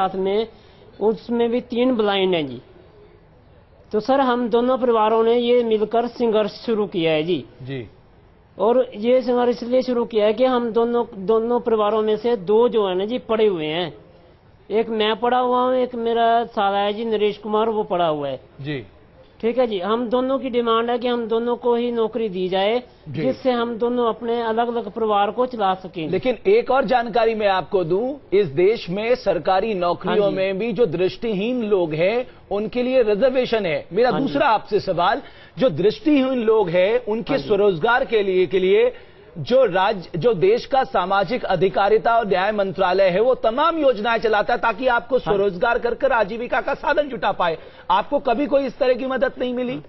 साथ में, उसमें भी 3 ब्लाइंड हैं जी। तो सर हम दोनों परिवारों ने ये मिलकर संघर्ष शुरू किया है जी। और ये संघर्ष इसलिए शुरू किया है कि हम दोनों परिवारों में से 2 जो है ना जी पड़े हुए हैं। एक मैं पड़ा हुआ हूँ, एक मेरा साला है जी नरेश कुमार, वो पड़ा हुआ है जी। ठीक है जी। हम दोनों की डिमांड है कि हम दोनों को ही नौकरी दी जाए, जिससे हम दोनों अपने अलग अलग परिवार को चला सकें। लेकिन एक और जानकारी मैं आपको दूं, इस देश में सरकारी नौकरियों में भी जो दृष्टिहीन लोग हैं उनके लिए रिजर्वेशन है। मेरा दूसरा आपसे सवाल, जो दृष्टिहीन लोग हैं उनके स्वरोजगार के लिए जो देश का सामाजिक अधिकारिता और न्याय मंत्रालय है वो तमाम योजनाएं चलाता है ताकि आपको स्वरोजगार कर आजीविका का साधन जुटा पाए। आपको कभी कोई इस तरह की मदद नहीं मिली?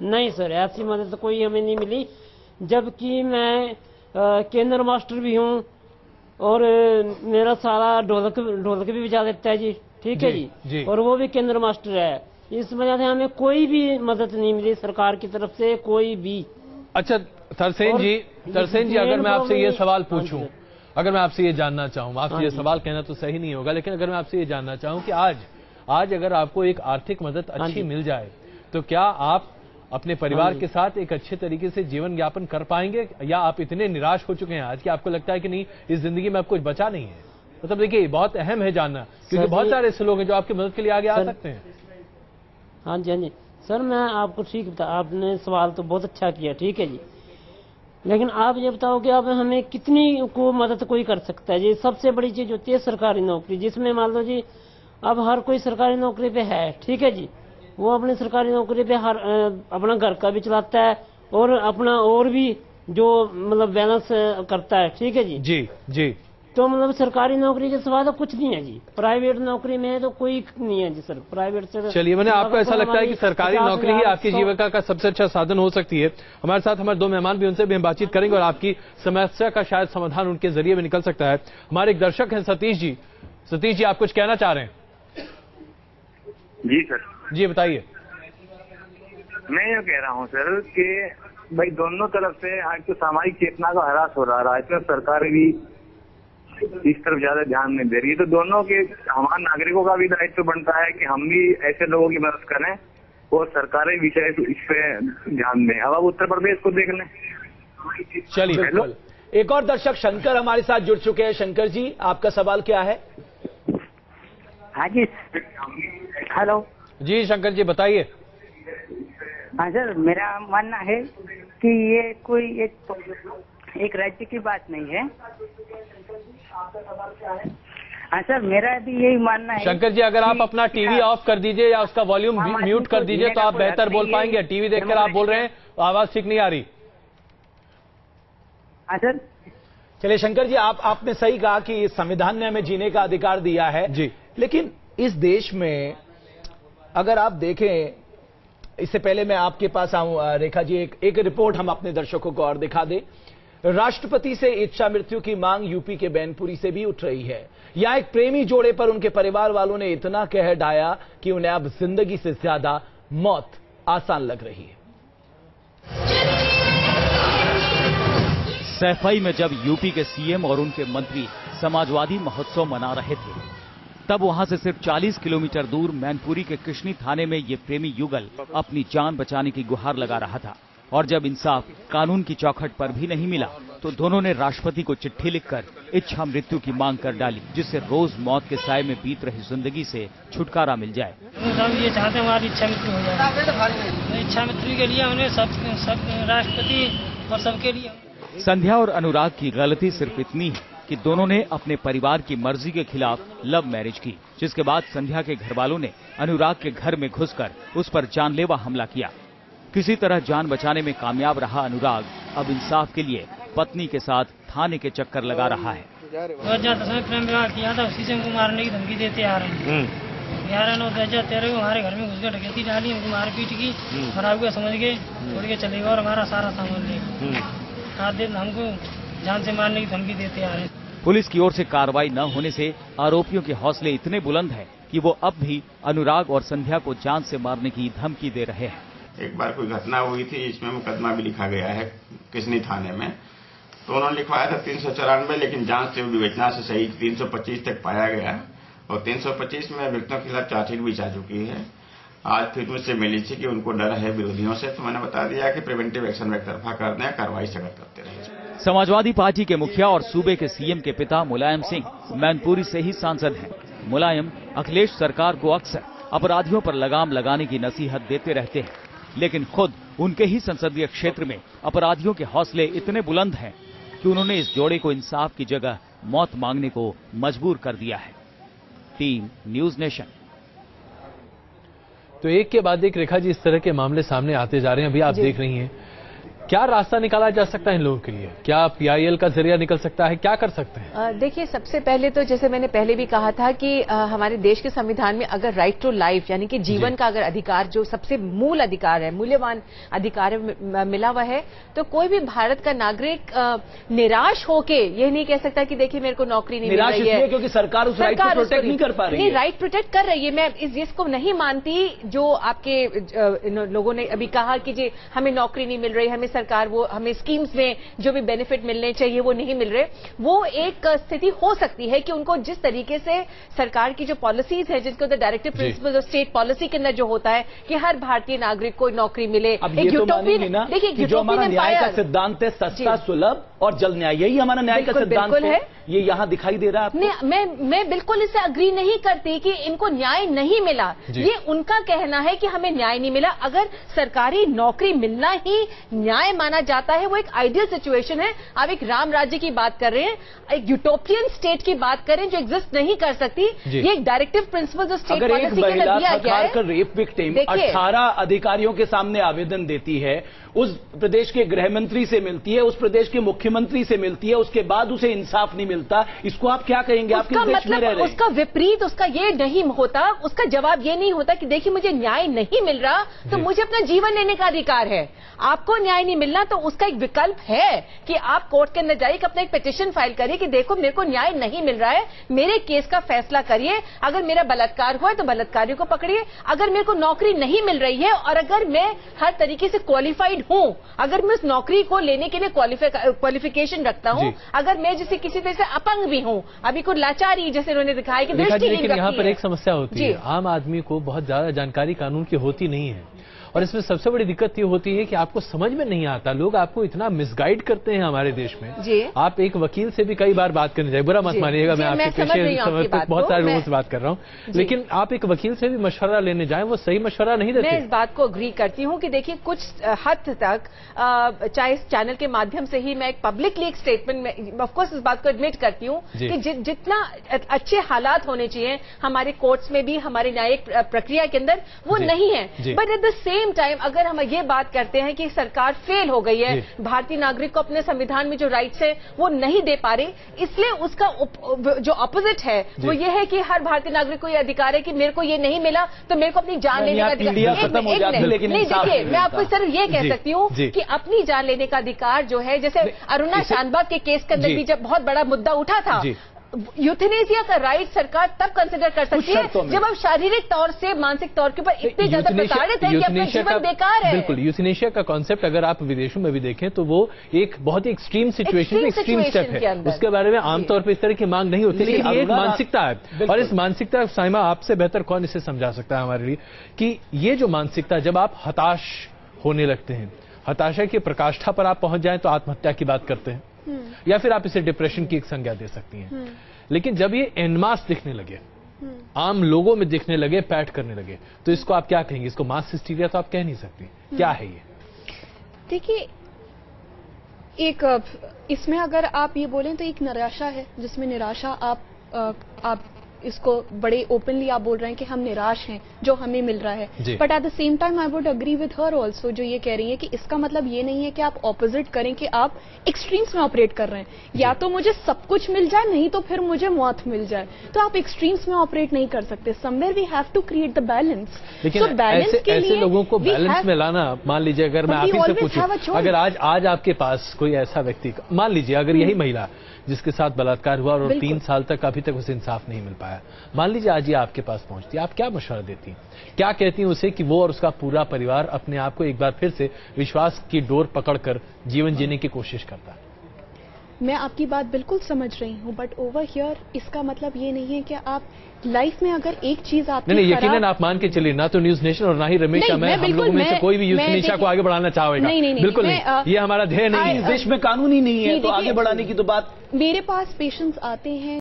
नहीं सर, ऐसी मदद तो कोई हमें नहीं मिली, जबकि मैं केंद्र मास्टर भी हूँ और मेरा सारा ढोलक भी बजा देता है जी। ठीक है जी। और वो भी केंद्र मास्टर है। इस वजह से हमें कोई भी मदद नहीं मिली सरकार की तरफ से, कोई भी। अच्छा तरसेन जी, अगर मैं आपसे ये सवाल पूछूं, अगर मैं आपसे ये जानना चाहूं, आपसे ये सवाल कहना तो सही नहीं होगा, लेकिन अगर मैं आपसे ये जानना चाहूं कि आज अगर आपको एक आर्थिक मदद अच्छी मिल जाए तो क्या आप अपने परिवार के साथ एक अच्छे तरीके से जीवन यापन कर पाएंगे, या आप इतने निराश हो चुके हैं आज कि आपको लगता है कि नहीं, इस जिंदगी में अब कुछ बचा नहीं है? मतलब देखिए, बहुत अहम है जानना, क्योंकि बहुत सारे ऐसे लोग हैं जो आपकी मदद के लिए आगे आ सकते हैं। हाँ जी सर, मैं आपको ठीक बता, आपने सवाल तो बहुत अच्छा किया। ठीक है जी, लेकिन आप ये बताओ कि अब हमें कितनी को मदद कोई कर सकता है जी। सबसे बड़ी चीज होती है सरकारी नौकरी, जिसमें मान लो जी अब हर कोई सरकारी नौकरी पे है। ठीक है जी, वो अपनी सरकारी नौकरी पे हर अपना घर का भी चलाता है और अपना और भी जो मतलब बैलेंस करता है। ठीक है जी। तो मतलब सरकारी नौकरी के सिवा तो कुछ नहीं है जी। प्राइवेट नौकरी में तो कोई नहीं है जी सर, प्राइवेट से। चलिए, मैंने आपको ऐसा लगता है कि सरकारी नौकरी ही आपकी जीविका का सबसे अच्छा साधन हो सकती है। हमारे साथ हमारे 2 मेहमान भी, उनसे भी हम बातचीत करेंगे और आपकी समस्या का शायद समाधान उनके जरिए में निकल सकता है। हमारे एक दर्शक हैं सतीश जी। सतीश जी, आप कुछ कहना चाह रहे हैं? जी सर। जी बताइए। मैं ये कह रहा हूँ सर कि भाई दोनों तरफ से आज तो सामाजिक चेतना का ह्रास हो रहा है, तो सरकार भी इस तरफ ज्यादा ध्यान नहीं दे रही है। तो दोनों के, हमारे नागरिकों का भी दायित्व बनता है कि हम भी ऐसे लोगों की मदद करें और सरकारें विषय इस पे ध्यान दें। अब उत्तर प्रदेश को देख लें। चलिए, एक और दर्शक शंकर हमारे साथ जुड़ चुके हैं। शंकर जी, आपका सवाल क्या है? हाँ जी, हेलो जी शंकर जी, बताइए। हाँ सर, मेरा मानना है कि ये कोई एक राज्य की बात नहीं है। हाँ सर, मेरा भी यही मानना है। शंकर जी, अगर आप अपना टीवी ऑफ कर दीजिए या उसका वॉल्यूम म्यूट कर दीजिए तो आप बेहतर बोल पाएंगे। टीवी देखकर आप बोल रहे हैं, आवाज ठीक नहीं आ रही। हाँ सर। चलिए शंकर जी, आपने सही कहा कि संविधान ने हमें जीने का अधिकार दिया है जी, लेकिन इस देश में अगर आप देखें, इससे पहले मैं आपके पास आऊं रेखा जी, एक रिपोर्ट हम अपने दर्शकों को और दिखा दें। राष्ट्रपति से इच्छा मृत्यु की मांग यूपी के बैनपुरी से भी उठ रही है। यहां एक प्रेमी जोड़े पर उनके परिवार वालों ने इतना कहर ढाया कि उन्हें अब जिंदगी से ज्यादा मौत आसान लग रही है। सैफई में जब यूपी के सीएम और उनके मंत्री समाजवादी महोत्सव मना रहे थे, तब वहां से सिर्फ 40 किलोमीटर दूर मैनपुरी के कृष्णी थाने में ये प्रेमी युगल अपनी जान बचाने की गुहार लगा रहा था। और जब इंसाफ कानून की चौखट पर भी नहीं मिला तो दोनों ने राष्ट्रपति को चिट्ठी लिखकर इच्छा मृत्यु की मांग कर डाली, जिससे रोज मौत के साए में बीत रही जिंदगी से छुटकारा मिल जाए। हम ये चाहते हैं हमारी इच्छा मृत्यु हो जाए। इच्छा मृत्यु के लिए उन्हें सब राष्ट्रपति और सबके लिए। संध्या और अनुराग की गलती सिर्फ इतनी है कि दोनों ने अपने परिवार की मर्जी के खिलाफ लव मैरिज की, जिसके बाद संध्या के घर वालों ने अनुराग के घर में घुसकर उस पर जानलेवा हमला किया। किसी तरह जान बचाने में कामयाब रहा अनुराग अब इंसाफ के लिए पत्नी के साथ थाने के चक्कर लगा रहा है। 2010 में प्रेम विवाह किया था, उसी से हमको मारने की धमकी देते आ रहे हैं। 11/9/2013 को हमारे घर में घुस कर डकैती डाली, हमको मारपीट की, खराब हुआ समझ के छोड़ के चले गए और हमारा सारा सामान ले गए। रात दिन हमको जान से मारने की धमकी देते आ रहे हैं। पुलिस की ओर से कार्रवाई न होने से आरोपियों के हौसले इतने बुलंद हैं कि वो अब भी अनुराग और संध्या को जान से मारने की धमकी दे रहे हैं। एक बार कोई घटना हुई थी, इसमें मुकदमा भी लिखा गया है कृष्णी थाने में, तो उन्होंने लिखवाया था 394, लेकिन जांच से विवेचना से सही 325 तक पाया गया और 325 में व्यक्तियों के खिलाफ चार्जशीट भी जा चुकी है। आज फिर मुझसे मिली थी कि उनको डर है विरोधियों से, तो मैंने बता दिया कि प्रिवेंटिव एक्शन में एक तरफा कर दें, कार्रवाई सख्त करते रहें। समाजवादी पार्टी के मुखिया और सूबे के सीएम के पिता मुलायम सिंह मैनपुरी से ही सांसद हैं। मुलायम अखिलेश सरकार को अक्सर अपराधियों पर लगाम लगाने की नसीहत देते रहते हैं, लेकिन खुद उनके ही संसदीय क्षेत्र में अपराधियों के हौसले इतने बुलंद हैं कि उन्होंने इस जोड़े को इंसाफ की जगह मौत मांगने को मजबूर कर दिया है। Team news nation. तो एक के बाद एक रेखा जी इस तरह के मामले सामने आते जा रहे हैं। अभी आप देख रही हैं, क्या रास्ता निकाला जा सकता है इन लोगों के लिए? क्या पीआईएल का जरिया निकल सकता है? क्या कर सकते हैं? देखिए, सबसे पहले तो जैसे मैंने पहले भी कहा था कि हमारे देश के संविधान में अगर राइट टू लाइफ यानी कि जीवन का अगर अधिकार, जो सबसे मूल अधिकार है, मूल्यवान अधिकार मिला हुआ है, तो कोई भी भारत का नागरिक निराश होके ये नहीं कह सकता कि देखिए मेरे को नौकरी नहीं मिल रही है, क्योंकि सरकार उस राइट को प्रोटेक्ट नहीं कर पा रही है। नहीं, राइट प्रोटेक्ट कर रही है। मैं इस जिसको नहीं मानती, जो आपके लोगों ने अभी कहा कि जी हमें नौकरी नहीं मिल रही, हमें सरकार वो हमें स्कीम्स में जो भी बेनिफिट मिलने चाहिए वो नहीं मिल रहे, वो एक स्थिति हो सकती है कि उनको जिस तरीके से सरकार की जो पॉलिसीज है, जिसको the directive principle of state policy के अंदर जो होता है कि हर भारतीय नागरिक को नौकरी मिले, एक यूटोपियन, देखिए जो हमारा न्याय का सिद्धांत है, सस्ता, सुलभ और जल्द न्याय, यही हमारा न्याय का सिद्धांत है। ये यहाँ दिखाई दे रहा है। मैं बिल्कुल इससे अग्री नहीं करती कि इनको न्याय नहीं मिला। ये उनका कहना है कि हमें न्याय नहीं मिला। अगर सरकारी नौकरी मिलना ही न्याय माना जाता है, वो एक आइडियल सिचुएशन है। आप एक राम राज्य की बात कर रहे हैं, एक यूटोपियन स्टेट की बात कर रहे हैं जो एग्जिस्ट नहीं कर सकती। ये एक डायरेक्टिव प्रिंसिपल जो स्टेट पॉलिसी के अंदर दिया गया है। रेप विक्टिम 18 अधिकारियों के सामने आवेदन देती है, उस प्रदेश के गृह मंत्री से मिलती है, उस प्रदेश के मुख्यमंत्री से मिलती है, उसके बाद उसे इंसाफ नहीं मिलता। इसको आप क्या कहेंगे? आप किस देश में रह रहे हैं? उसका विपरीत, उसका ये नहीं होता, उसका जवाब ये नहीं होता कि देखिए मुझे न्याय नहीं मिल रहा तो मुझे अपना जीवन लेने का अधिकार है। आपको न्याय नहीं मिलना तो उसका एक विकल्प है कि आप कोर्ट के अंदर जाइए, अपना एक पिटीशन फाइल करिए कि देखो मेरे को न्याय नहीं मिल रहा है, मेरे केस का फैसला करिए। अगर मेरा बलात्कार हुआ है तो बलात्कारियों को पकड़िए। अगर मेरे को नौकरी नहीं मिल रही है और अगर मैं हर तरीके से क्वालिफाइड हूं, अगर मैं उस नौकरी को लेने के लिए क्वालिफिकेशन रखता हूं, अगर मैं जैसे किसी तरह से अपंग भी हूं, अभी को लाचारी जैसे उन्होंने दिखाया कि दृष्टिहीन, लेकिन यहाँ पर एक समस्या होती है, आम आदमी को बहुत ज्यादा जानकारी कानून की होती नहीं है और इसमें सबसे बड़ी दिक्कत ये होती है कि आपको समझ में नहीं आता, लोग आपको इतना मिसगाइड करते हैं हमारे देश में। आप एक वकील से भी कई बार बात करने जाए, बुरा मत मानिएगा, मैं आपके पेशे बहुत सारे लोगों से बात कर रहा हूँ, लेकिन आप एक वकील से भी मशवरा लेने जाए, वो सही मशवरा नहीं देते। मैं इस बात को अग्री करती हूँ कि देखिए कुछ हद तक चाहे इस चैनल के माध्यम से ही मैं एक पब्लिकली एक स्टेटमेंट में ऑफकोर्स इस बात को एडमिट करती हूँ कि जितना अच्छे हालात होने चाहिए हमारे कोर्ट्स में भी, हमारे न्यायिक प्रक्रिया के अंदर, वो नहीं है। But at the same time अगर हम ये बात करते हैं कि सरकार फेल हो गई है, भारतीय नागरिक को अपने संविधान में जो राइट्स है वो नहीं दे पा रही, इसलिए उसका जो ऑपोजिट है वो ये है कि हर भारतीय नागरिक को ये अधिकार है कि मेरे को ये नहीं मिला तो मेरे को अपनी जान लेने का अधिकार। नहीं, देखिए मैं आपको सिर्फ ये कह सकती हूँ कि अपनी जान लेने का अधिकार जो है, जैसे अरुणा शानबाग के केस के अंदर भी जब बहुत बड़ा मुद्दा उठा था, यूथेनेसिया का राइट सरकार तब कंसिडर कर सकती है जब आप शारीरिक तौर से, मानसिक तौर के ऊपर इतने ज्यादा प्रताड़ित हैं कि अपना जीवन बेकार है। बिल्कुल, यूथेनेसिया का कॉन्सेप्ट अगर आप विदेशों में भी देखें तो वो एक बहुत ही एक्सट्रीम सिचुएशन, एक्सट्रीम स्टेप है, उसके बारे में आमतौर पर इस तरह की मांग नहीं होती, लेकिन ये एक मानसिकता है और इस मानसिकता, साइमा आपसे बेहतर कौन इसे समझा सकता है हमारे लिए, कि ये जो मानसिकता, जब आप हताश होने लगते हैं, हताशा की प्रकाष्ठा पर आप पहुंच जाएं तो आत्महत्या की बात करते हैं या फिर आप इसे डिप्रेशन की एक संज्ञा दे सकती हैं, लेकिन जब ये एनमास दिखने लगे, आम लोगों में दिखने लगे, पैट करने लगे, तो इसको आप क्या कहेंगे? इसको मास हिस्टीरिया तो आप कह नहीं सकती, क्या है ये? देखिए, एक इसमें अगर आप ये बोलें तो एक निराशा है, जिसमें निराशा आप इसको बड़े ओपनली आप बोल रहे हैं कि हम निराश हैं जो हमें मिल रहा है, but at the same time I would agree with her also, जो ये कह रही है कि इसका मतलब ये नहीं है कि आप ऑपोजिट करें कि आप एक्सट्रीम्स में ऑपरेट कर रहे हैं, या तो मुझे सब कुछ मिल जाए नहीं तो फिर मुझे मौत मिल जाए, तो आप एक्सट्रीम्स में ऑपरेट नहीं कर सकते। Somewhere we have to create the balance. लेकिन बैलेंस के लिए लोगों को बैलेंस में लाना, मान लीजिए अगर मैं आप ही से पूछूं, अगर आज आपके पास कोई ऐसा व्यक्ति, मान लीजिए अगर यही महिला जिसके साथ बलात्कार हुआ और 3 साल तक अभी तक उसे इंसाफ नहीं मिल पाया, मान लीजिए आज ये आपके पास पहुंचती, आप क्या मशवरा देती, क्या कहती उसे कि वो और उसका पूरा परिवार अपने आप को एक बार फिर से विश्वास की डोर पकड़कर जीवन जीने की कोशिश करता है? मैं आपकी बात बिल्कुल समझ रही हूँ, बट ओवर हियर इसका मतलब ये नहीं है कि आप लाइफ में अगर एक चीज आपकी नहीं, यकीनन आप मान के चलिए, ना तो न्यूज नेशन और ना ही रमेश हम लोगों में से कोई भी यूथ निशा को आगे बढ़ाना चाहेगा। नहीं, बिल्कुल नहीं, ये हमारा ध्येय नहीं है। देश में कानून ही नहीं है तो आगे बढ़ाने की तो बात। मेरे पास पेशेंट्स आते हैं